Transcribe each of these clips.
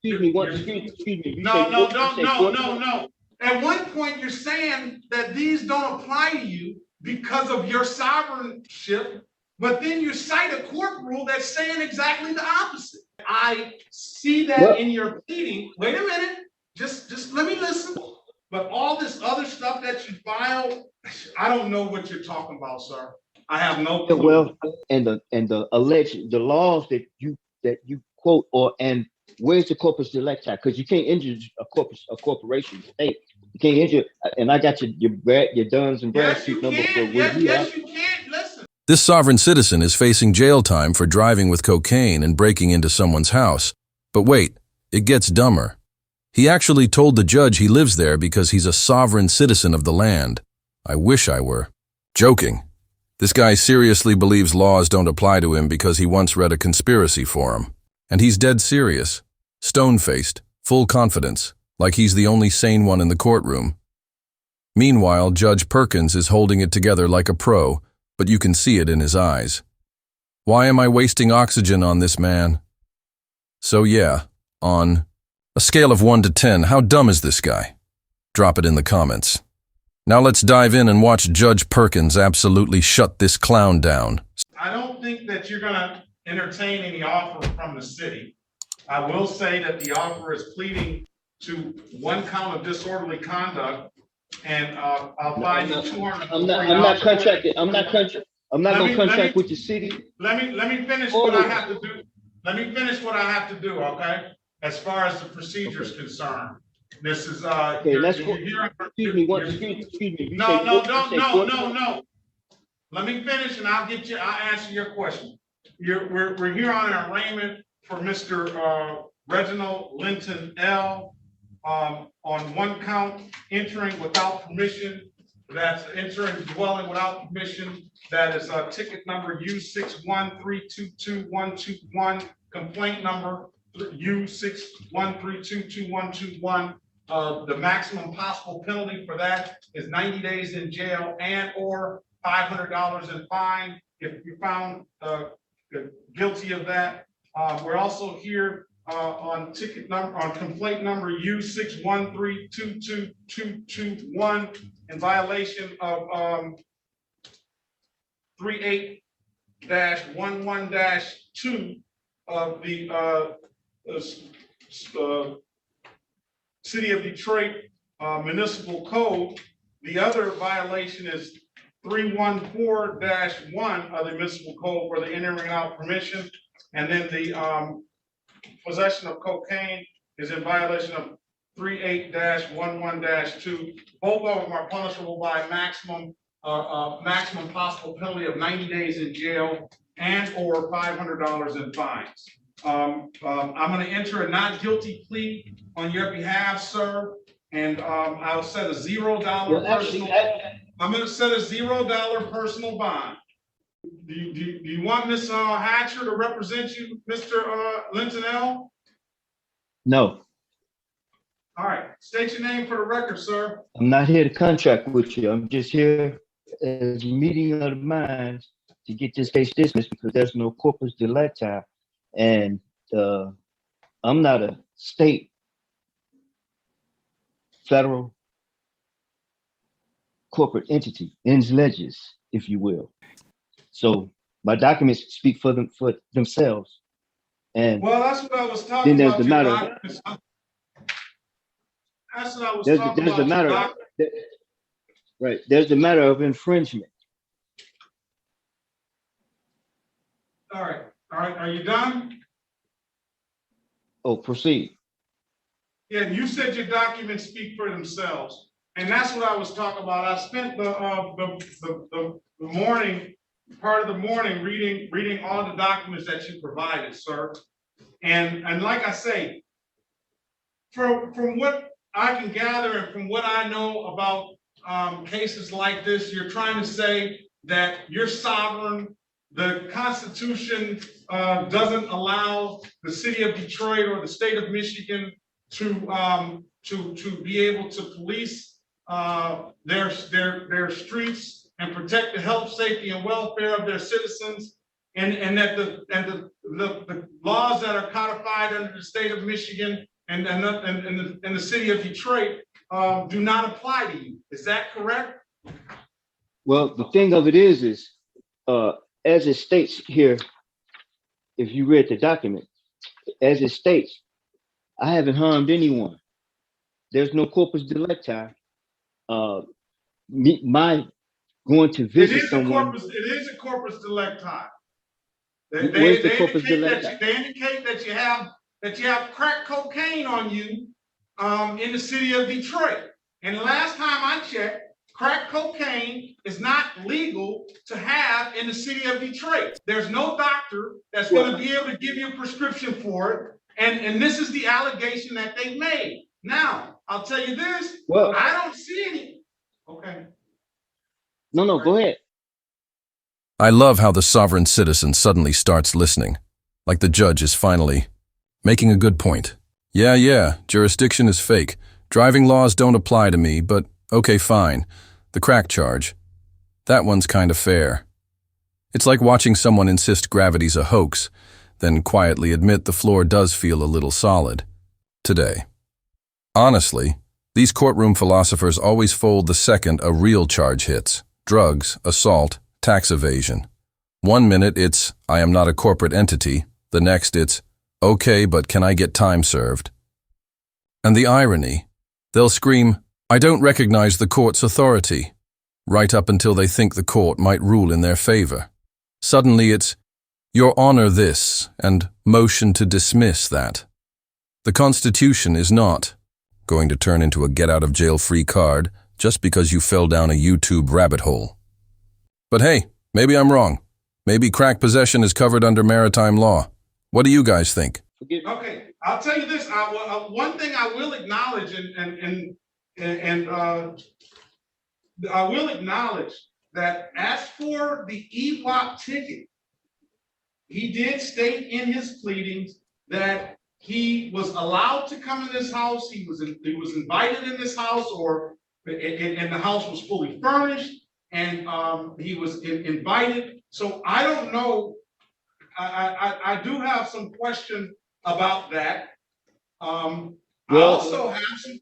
excuse me. No. At one point, you're saying that these don't apply to you because of your sovereignship, but then you cite a court rule that's saying exactly the opposite. I see that in your pleading. Wait a minute. Just let me listen. But all this other stuff that you filed, I don't know what you're talking about, sir. I have no clue. Well, and the alleged laws that you quote, and where's the corpus delicti? Because you can't injure a corporation state. You can't injure, and I got your Duns and Bradstreet number. Yes, you can. Listen. This sovereign citizen is facing jail time for driving with cocaine and breaking into someone's house. But wait, it gets dumber. He actually told the judge he lives there because he's a sovereign citizen of the land. I wish I were. Joking. This guy seriously believes laws don't apply to him because he once read a conspiracy forum. And he's dead serious. Stone-faced, full confidence, like he's the only sane one in the courtroom. Meanwhile, Judge Perkins is holding it together like a pro, but you can see it in his eyes. Why am I wasting oxygen on this man? So yeah, on a scale of 1 to 10, how dumb is this guy? Drop it in the comments. Now let's dive in and watch Judge Perkins absolutely shut this clown down. I don't think that you're going to entertain any offer from the city. I will say that the offer is pleading to 1 count of disorderly conduct, and I'll find you $200. I'm not contracted. I'm not going to contract with the city. Let me finish what I have to do. Let me finish what I have to do, okay? As far as the procedure is concerned. This is okay, excuse me. No. Let me finish and I'll answer your question. We're here on an arraignment for Mr. Reginald Linton L. On 1 count, entering without permission. That's entering dwelling without permission. That is ticket number U613222121, complaint number U613222121. The maximum possible penalty for that is 90 days in jail and or $500 in fine if you're found guilty of that. We're also here on complaint number U6132221 in violation of 38-11-2 of the City of Detroit Municipal Code. The other violation is 314-1 of the Municipal Code for the entering without permission. And then the possession of cocaine is in violation of 38-11-2. Both of them are punishable by maximum possible penalty of 90 days in jail and or $500 in fines. I'm going to enter a not guilty plea on your behalf, sir, and I'll set a $0 personal. I'm going to set a $0 personal bond. Do you want Ms. Hatcher to represent you, Mr. Linton L? No. All right. State your name for the record, sir. I'm not here to contract with you. I'm just here as a meeting of the minds to get this case dismissed because there's no corpus delicti. And I'm not a state, federal, corporate entity, ins legis, if you will. So my documents speak for themselves. And well, that's what I was talking then about. There's the matter. That's what I was there's talking the about. Matter. Right. There's the matter of infringement. All right. Are you done? Oh, proceed. Yeah, you said your documents speak for themselves, and that's what I was talking about. I spent the morning, part of the morning, reading all the documents that you provided, sir. And like I say, from what I can gather and from what I know about cases like this, you're trying to say that you're sovereign. The Constitution doesn't allow the city of Detroit or the state of Michigan to be able to police their streets and protect the health, safety, and welfare of their citizens. and that the laws that are codified under the state of Michigan and the city of Detroit do not apply to you. Is that correct? Well, the thing of it is, as it states here, if you read the document, as it states, I haven't harmed anyone. There's no corpus delicti. My going to visit someone. It is a corpus delicti. Where's the corpus delicti? They indicate that you have crack cocaine on you in the city of Detroit. And the last time I checked, crack cocaine is not legal to have in the city of Detroit. There's no doctor that's going to be able to give you a prescription for it. And this is the allegation that they made. Now, I'll tell you this. Well, I don't see any. Okay. No, go ahead. I love how the sovereign citizen suddenly starts listening, like the judge is finally making a good point. Yeah, jurisdiction is fake. Driving laws don't apply to me, but okay, fine. The crack charge. That one's kind of fair. It's like watching someone insist gravity's a hoax, then quietly admit the floor does feel a little solid. Today. Honestly, these courtroom philosophers always fold the second a real charge hits. Drugs, assault, tax evasion. 1 minute it's, I am not a corporate entity. The next it's, okay, but can I get time served? And the irony, they'll scream, I don't recognize the court's authority, right up until they think the court might rule in their favor. Suddenly it's, Your Honor this, and motion to dismiss that. The Constitution is not going to turn into a get-out-of-jail-free card just because you fell down a YouTube rabbit hole. But hey, maybe I'm wrong. Maybe crack possession is covered under maritime law. What do you guys think? Okay, I'll tell you this. One thing I will acknowledge, I will acknowledge that as for the EWOP ticket, he did state in his pleadings that he was allowed to come in this house. He was invited in this house, and the house was fully furnished, and he was invited. So I don't know. I do have some question about that. I also have some.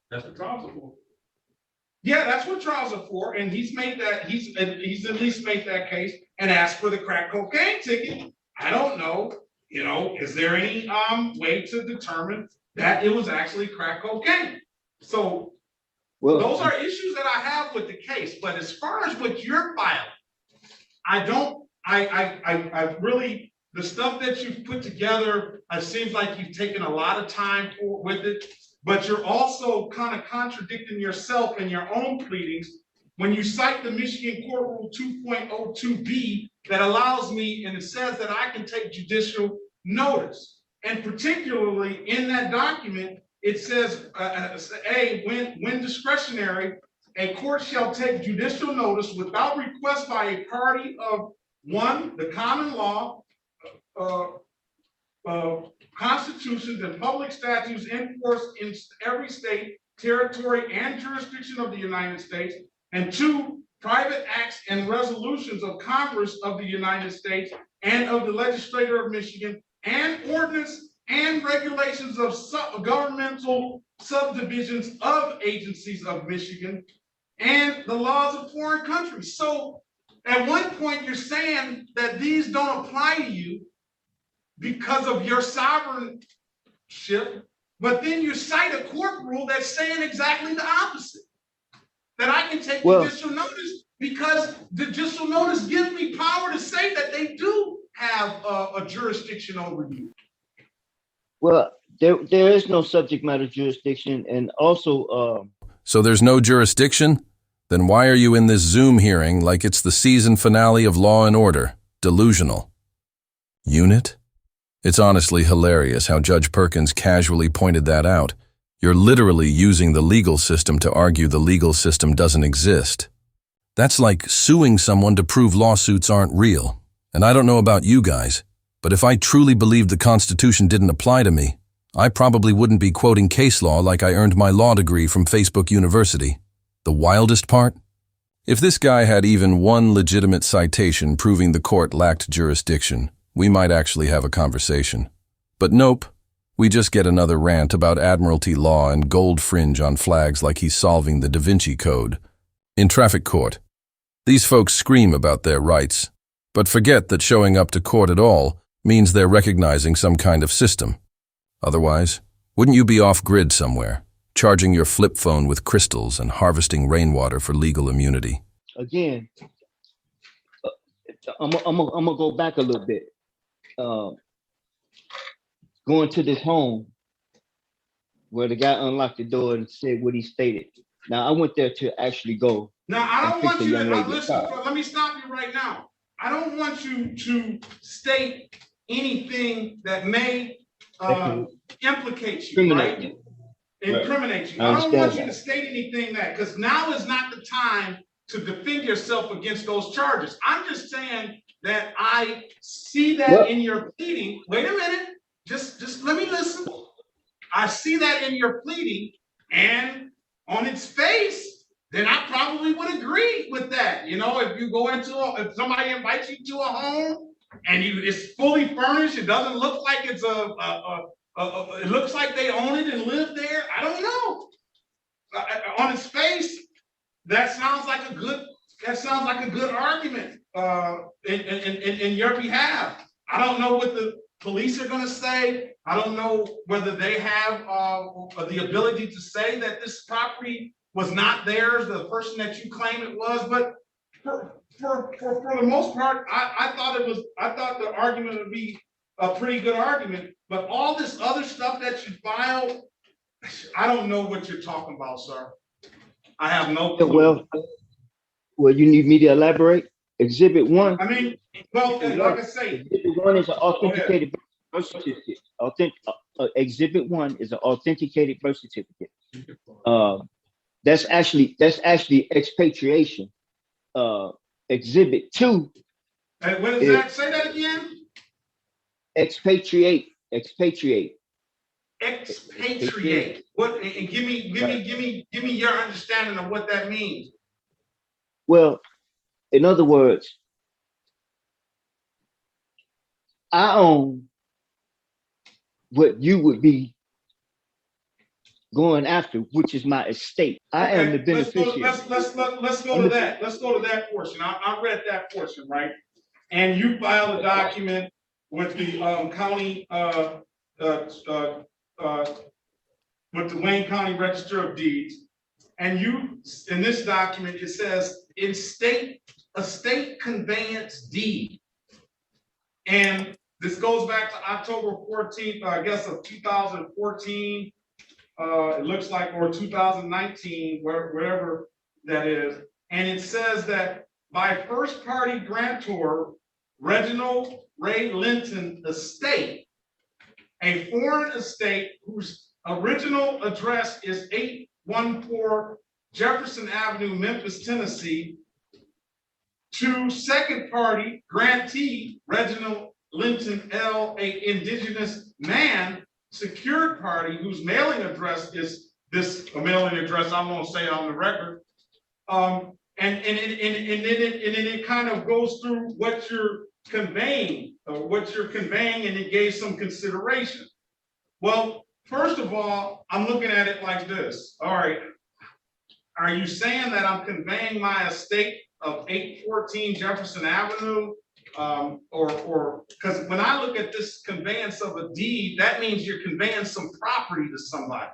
That's what trials are for. Yeah, that's what trials are for, and he's made that. He's at least made that case and asked for the crack cocaine ticket. I don't know. Is there any way to determine that it was actually crack cocaine? So those are issues that I have with the case. But as far as what you're filing, I really, the stuff that you've put together, it seems like you've taken a lot of time with it, but you're also kind of contradicting yourself in your own pleadings when you cite the Michigan Court Rule 2.02b that allows me, and it says that I can take judicial notice. And particularly in that document, it says, when discretionary, a court shall take judicial notice without request by a party of one, the common law, constitutions and public statutes enforced in every state, territory, and jurisdiction of the United States, and two, private acts and resolutions of Congress of the United States and of the legislature of Michigan, and ordinance and regulations of governmental subdivisions of agencies of Michigan, and the laws of foreign countries. So at one point you're saying that these don't apply to you because of your sovereignship, but then you cite a court rule that's saying exactly the opposite. That I can take judicial notice because judicial notice gives me power to say that they do have a jurisdiction over you. Well, there is no subject matter jurisdiction, and also So there's no jurisdiction? Then why are you in this Zoom hearing like it's the season finale of Law and Order? Delusional. Unit? It's honestly hilarious how Judge Perkins casually pointed that out. You're literally using the legal system to argue the legal system doesn't exist. That's like suing someone to prove lawsuits aren't real. And I don't know about you guys, but if I truly believed the Constitution didn't apply to me, I probably wouldn't be quoting case law like I earned my law degree from Facebook University. The wildest part? If this guy had even one legitimate citation proving the court lacked jurisdiction, we might actually have a conversation. But nope, we just get another rant about admiralty law and gold fringe on flags like he's solving the Da Vinci Code. In traffic court, these folks scream about their rights, but forget that showing up to court at all means they're recognizing some kind of system. Otherwise, wouldn't you be off-grid somewhere, charging your flip phone with crystals and harvesting rainwater for legal immunity? Again, I'm gonna go back a little bit. Going to this home where the guy unlocked the door and said what he stated. Now, I went there to actually go. Now, I don't want you to, listen, car. let me stop you right now. I don't want you to state anything that may implicate you, right? Incriminate you. I don't want you to state anything that, because now is not the time to defend yourself against those charges. I'm just saying that I see that in your pleading. Wait a minute. Just let me listen. I see that in your pleading, and on its face, then I probably would agree with that. You know, if you go if somebody invites you to a home and it's fully furnished, it doesn't look like it's it looks like they own it and live there. I don't know. On its face, that sounds like a good argument in your behalf. I don't know what the police are going to say. I don't know whether they have the ability to say that this property was not theirs, the person that you claim it was. But for the most part, I thought the argument would be a pretty good argument. But all this other stuff that you filed, I don't know what you're talking about, sir. I have no clue. Well, you need me to elaborate? Exhibit 1. I mean, well, like I say, Exhibit 1 is an authenticated birth certificate. Exhibit 1 is an authenticated birth certificate. That's actually expatriation. Exhibit 2. Hey, what is that? Say that again. Expatriate. Expatriate. What? And give me your understanding of what that means. Well, in other words, I own what you would be going after, which is my estate. I am the beneficiary. Let's go to that. Let's go to that portion. I read that portion, right? And you filed a document with the county with the Wayne County Register of Deeds, and in this document it says estate conveyance deed, and this goes back to October 14th, I guess, of 2014. It looks like, or 2019, wherever that is, and it says that by first party grantor Reginald Ray Linton estate, a foreign estate whose original address is 814 Jefferson Avenue, Memphis, Tennessee, to second party grantee Reginald Linton L., a indigenous man, secured party whose mailing address is a mailing address I'm going to say on the record. And then it kind of goes through what you're conveying, and it gave some consideration. Well, first of all, I'm looking at it like this. All right, are you saying that I'm conveying my estate of 814 Jefferson Avenue? Or because when I look at this conveyance of a deed, that means you're conveying some property to somebody.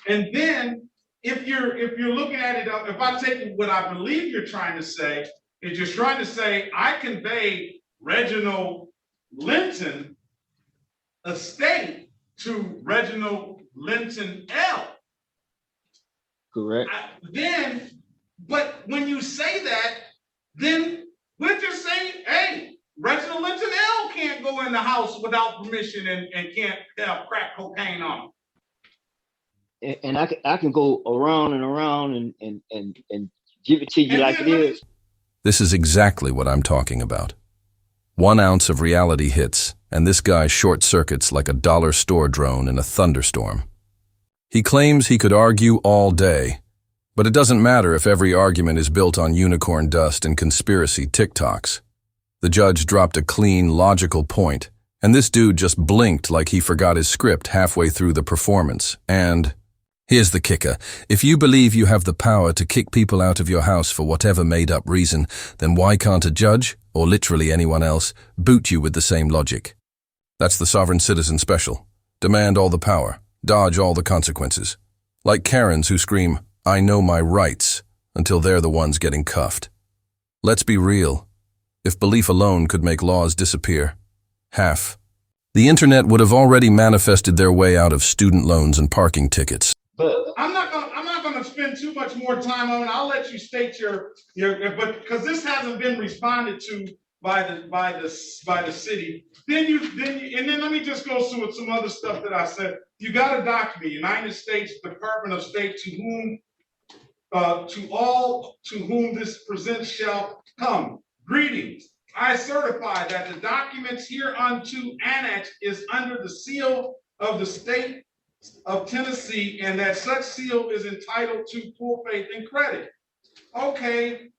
And then if you're looking at it, if I take what I believe you're trying to say, is you're trying to say I conveyed Reginald Linton estate to Reginald Linton L. Correct. But when you say that, then we're just saying, hey, Reginald Linton L can't go in the house without permission and can't have crack cocaine on him. And I can go around and around and give it to you like it is. This is exactly what I'm talking about. 1 ounce of reality hits, and this guy short circuits like a dollar store drone in a thunderstorm. He claims he could argue all day, But it doesn't matter if every argument is built on unicorn dust and conspiracy TikToks. The judge dropped a clean, logical point, and this dude just blinked like he forgot his script halfway through the performance. And here's the kicker. If you believe you have the power to kick people out of your house for whatever made-up reason, then why can't a judge, or literally anyone else, boot you with the same logic? That's the sovereign citizen special. Demand all the power, dodge all the consequences. Like Karens who scream, "I know my rights," until they're the ones getting cuffed. Let's be real. If belief alone could make laws disappear, the internet would have already manifested their way out of student loans and parking tickets. But I'm not gonna spend too much more time on it. I'll let you state but because this hasn't been responded to by the city. And then let me just go through some other stuff that I said. You got to document United States Department of State to all to whom this presents shall come. Greetings. I certify that the documents hereunto annexed is under the seal of the state of Tennessee, and that such seal is entitled to full faith and credit. Okay,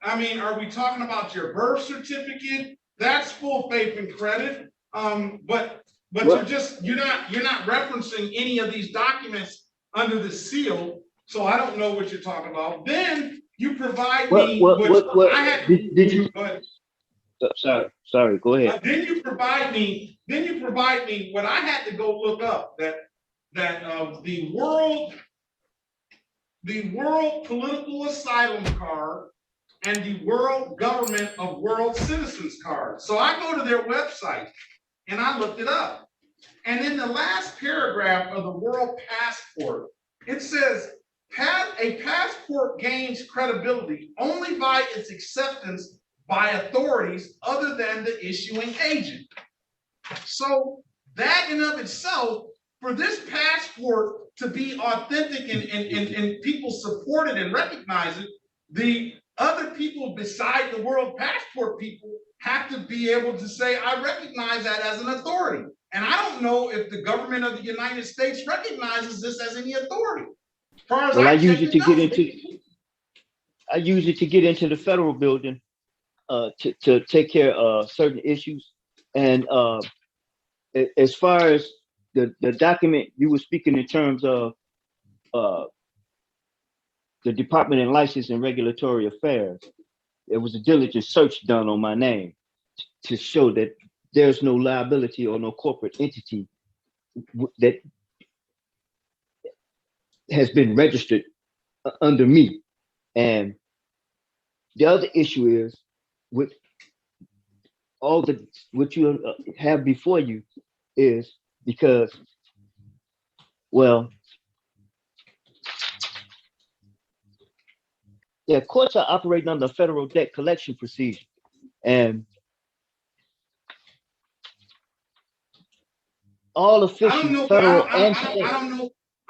I mean, are we talking about your birth certificate? That's full faith and credit. But you're not referencing any of these documents under the seal, so I don't know what you're talking about. Then you provide me with I had did you go ahead. Sorry, go ahead. Then you provide me what I had to go look up, that the world political asylum card and the world government of world citizens card. So I go to their website and I looked it up. And in the last paragraph of the world passport, it says, a passport gains credibility only by its acceptance by authorities other than the issuing agent. So that in of itself, for this passport to be authentic and people support it and recognize it, the other people beside the world passport people have to be able to say, I recognize that as an authority. And I don't know if the government of the United States recognizes this as any authority. As far as I use it to get into the federal building to take care of certain issues. And as far as the document you were speaking in terms of the Department of License and Regulatory Affairs, there was a diligent search done on my name to show that there's no liability or no corporate entity that has been registered under me. And the other issue is with all what you have before you is because, well, yeah, courts are operating under federal debt collection procedure, and all officials, federal and state.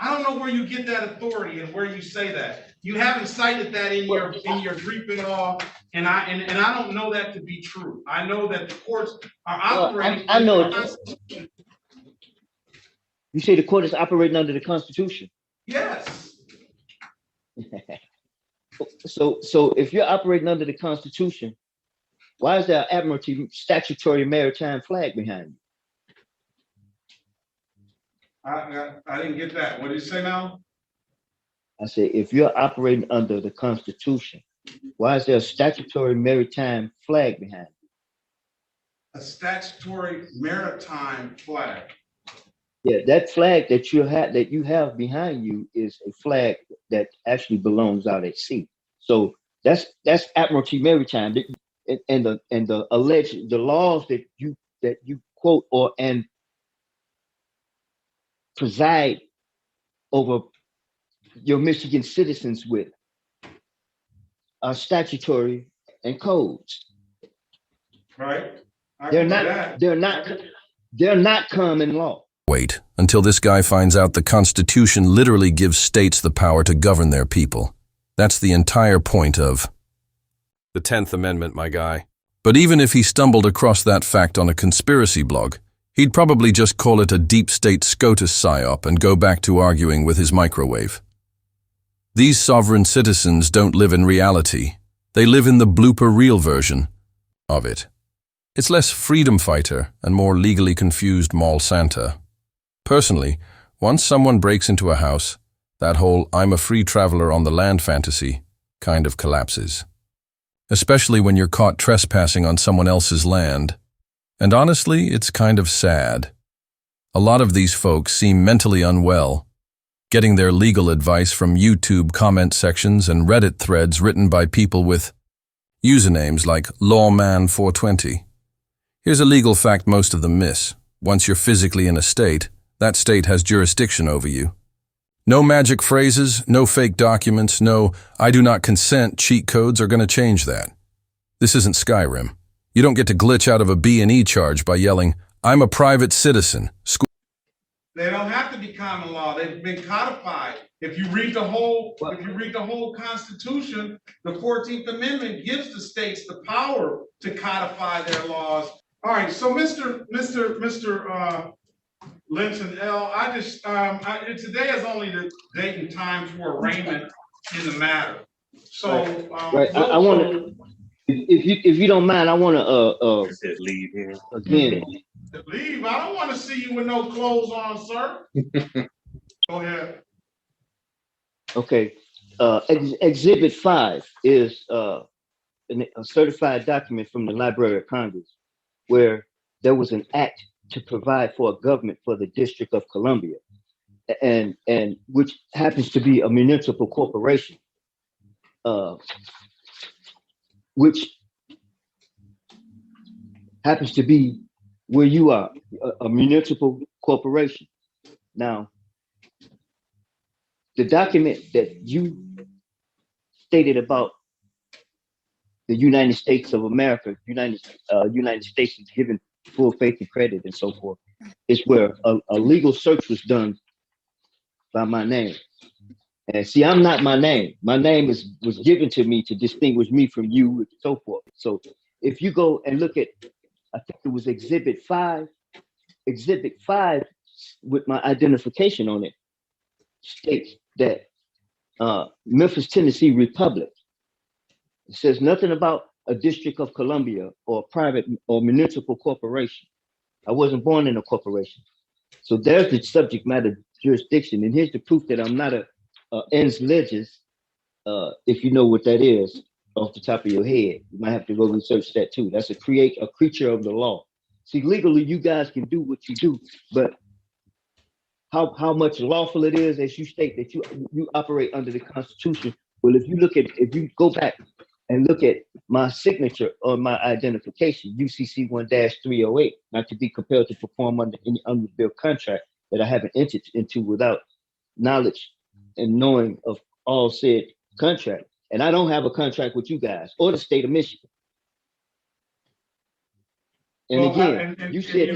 I don't know where you get that authority and where you say that. You haven't cited that in your brief at all, and I don't know that to be true. I know that the courts are operating. I know it. You say the court is operating under the Constitution? Yes. So if you're operating under the Constitution, why is there an Admiralty statutory maritime flag behind you? I didn't get that. What did you say now? I said, if you're operating under the Constitution, why is there a statutory maritime flag behind you? A statutory maritime flag. Yeah, that flag that you have behind you is a flag that actually belongs out at sea. So that's Admiralty Maritime, and the alleged laws that you quote and preside over your Michigan citizens with are statutory and codes. Right. They're not common law. Wait until this guy finds out the Constitution literally gives states the power to govern their people. That's the entire point of the 10th Amendment, my guy. But even if he stumbled across that fact on a conspiracy blog, he'd probably just call it a deep state SCOTUS psyop and go back to arguing with his microwave. These sovereign citizens don't live in reality. They live in the blooper reel version of it. It's less freedom fighter and more legally confused mall Santa. Personally, once someone breaks into a house, that whole I'm a free traveler on the land fantasy kind of collapses. Especially when you're caught trespassing on someone else's land. And honestly, it's kind of sad. A lot of these folks seem mentally unwell, getting their legal advice from YouTube comment sections and Reddit threads written by people with usernames like Lawman420. Here's a legal fact most of them miss. Once you're physically in a state, that state has jurisdiction over you. No magic phrases, no fake documents, no I do not consent cheat codes are going to change that. This isn't Skyrim. You don't get to glitch out of a B&E charge by yelling, I'm a private citizen. They don't have to be common law. They've been codified. If you read the whole Constitution, the 14th Amendment gives the states the power to codify their laws. All right, so Mr. Linton L, today is only the date and time for arraignment in the matter. So, right. I want to, if you don't mind, I want to leave here again. Leave. I don't want to see you with no clothes on, sir. Go ahead. Okay. Exhibit 5 is a certified document from the Library of Congress, where there was an act to provide for a government for the District of Columbia, and which happens to be a municipal corporation, which happens to be where you are, a municipal corporation. Now, the document that you stated about the United States of America, United States is given full faith and credit and so forth, is where a legal search was done by my name. And see, I'm not my name. My name was given to me to distinguish me from you and so forth. So if you go and look at, I think it was Exhibit 5 with my identification on it, states that Memphis, Tennessee Republic. It says nothing about a District of Columbia or private or municipal corporation. I wasn't born in a corporation. So there's the subject matter jurisdiction. And here's the proof that I'm not a ens legis, if you know what that is off the top of your head. You might have to go research that too. That's a creature of the law. See, legally, you guys can do what you do, but how much lawful it is, as you state that you operate under the Constitution. Well, if you go back and look at my signature on my identification, UCC 1-308, not to be compelled to perform under any unbilled contract that I haven't entered into without knowledge and knowing of all said contract. And I don't have a contract with you guys or the state of Michigan. And well, again, you said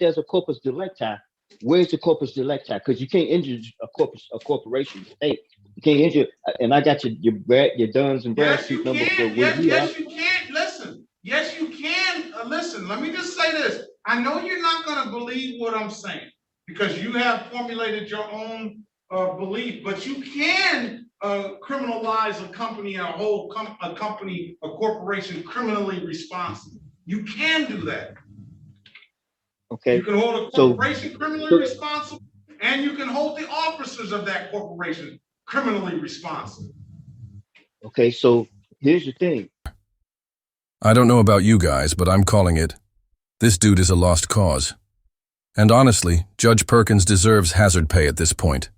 there's a corpus delicti. Where's the corpus delicti? Because you can't injure a corporation state. You can't injure, and I got your Duns and Bradstreet number for yes, you can. Listen. Yes, you can. Listen, let me just say this. I know you're not going to believe what I'm saying because you have formulated your own belief, but you can criminalize a company and a corporation criminally responsible. You can do that. Okay. You can hold a corporation criminally responsible, and you can hold the officers of that corporation criminally responsible. Okay, so here's the thing. I don't know about you guys, but I'm calling it. This dude is a lost cause. And honestly, Judge Perkins deserves hazard pay at this point.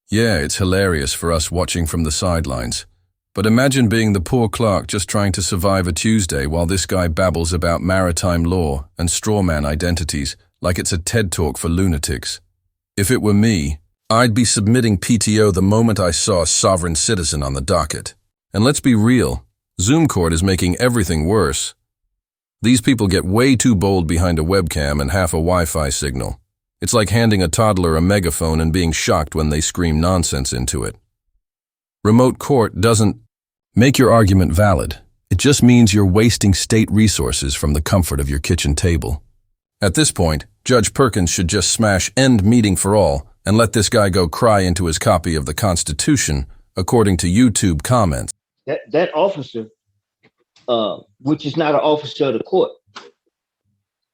Yeah, it's hilarious for us watching from the sidelines. But imagine being the poor clerk just trying to survive a Tuesday while this guy babbles about maritime law and strawman identities like it's a TED Talk for lunatics. If it were me, I'd be submitting PTO the moment I saw a sovereign citizen on the docket. And let's be real, Zoom Court is making everything worse. These people get way too bold behind a webcam and half a Wi-Fi signal. It's like handing a toddler a megaphone and being shocked when they scream nonsense into it. Remote court doesn't make your argument valid. It just means you're wasting state resources from the comfort of your kitchen table. At this point, Judge Perkins should just smash end meeting for all and let this guy go cry into his copy of the Constitution, according to YouTube comments. That officer, which is not an officer of the court,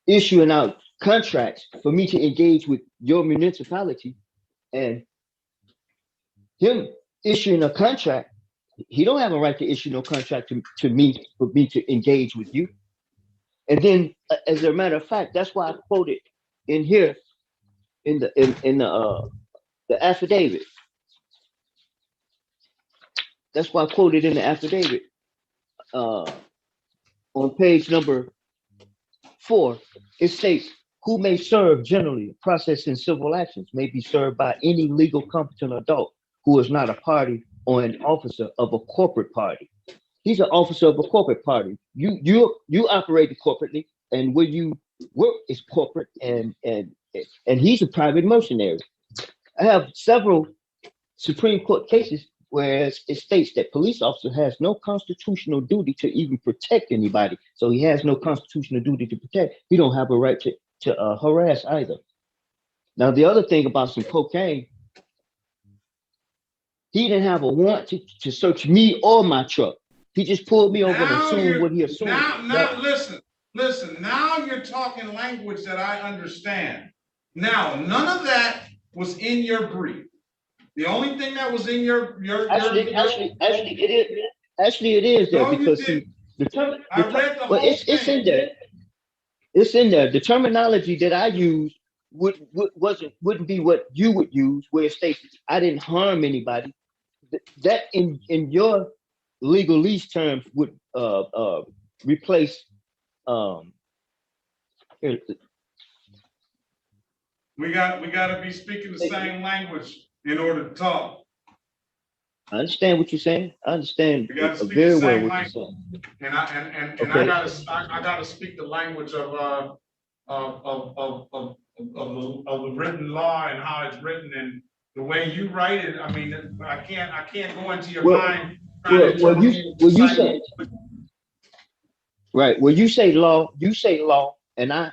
issuing out contracts for me to engage with your municipality, and him issuing a contract, he don't have a right to issue no contract to me for me to engage with you. And then, as a matter of fact, that's why I quoted in here in the affidavit. That's why I quoted in the affidavit on page number 4. It states, who may serve generally, process in civil actions may be served by any legal competent adult who is not a party or an officer of a corporate party. He's an officer of a corporate party. You operate corporately, and where you work is corporate, and he's a private mercenary. I have several Supreme Court cases where it states that police officer has no constitutional duty to even protect anybody. So he has no constitutional duty to protect. He don't have a right to harass either. Now, the other thing about some cocaine, he didn't have a warrant to search me or my truck. He just pulled me over and assumed what he assumed. Listen, now you're talking language that I understand. Now, none of that was in your brief. The only thing that was in your actually it is there, no, because it's in there. It's in there. The terminology that I use wouldn't be what you would use, where it states I didn't harm anybody. That in your legalese terms would replace we got to be speaking the same language in order to talk. I understand what you're saying. I understand very well what you're saying. And I gotta speak the language of the written law and how it's written, and the way you write it. I mean, I can't go into your mind. You say right. When you say law, and I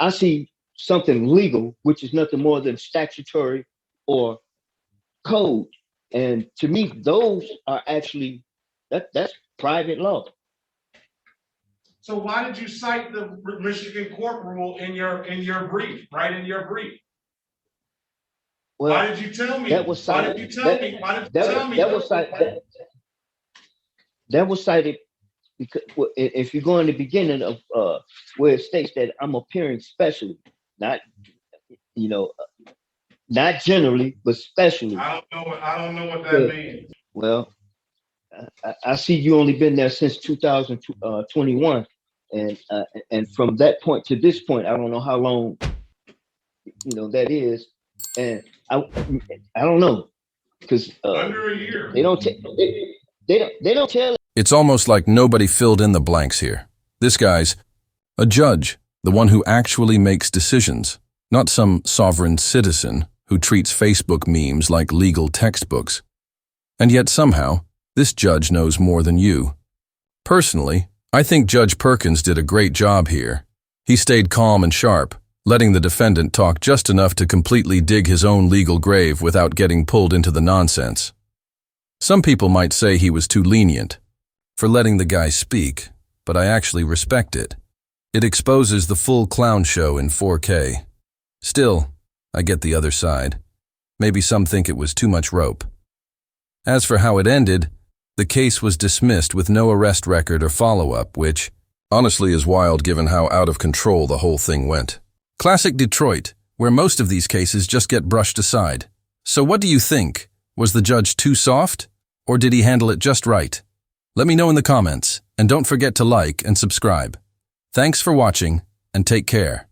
see something legal, which is nothing more than statutory or code. And to me, those are actually that's private law. So why did you cite the Michigan court rule in your brief? Right in your brief. Well, why did you tell me? That was cited. That was cited because if you go in the beginning of where it states that I'm appearing specially, not not generally, but specially. I don't know what that means. Well, I see you only been there since 2021, and from that point to this point, I don't know how long that is, and I don't know, because under a year. They don't tell. It's almost like nobody filled in the blanks here. This guy's a judge, the one who actually makes decisions, not some sovereign citizen who treats Facebook memes like legal textbooks. And yet somehow, this judge knows more than you. Personally, I think Judge Perkins did a great job here. He stayed calm and sharp, letting the defendant talk just enough to completely dig his own legal grave without getting pulled into the nonsense. Some people might say he was too lenient for letting the guy speak, but I actually respect it. It exposes the full clown show in 4K. Still, I get the other side. Maybe some think it was too much rope. As for how it ended, the case was dismissed with no arrest record or follow-up, which honestly is wild given how out of control the whole thing went. Classic Detroit, where most of these cases just get brushed aside. So what do you think? Was the judge too soft? Or did he handle it just right? Let me know in the comments, and don't forget to like and subscribe. Thanks for watching, and take care.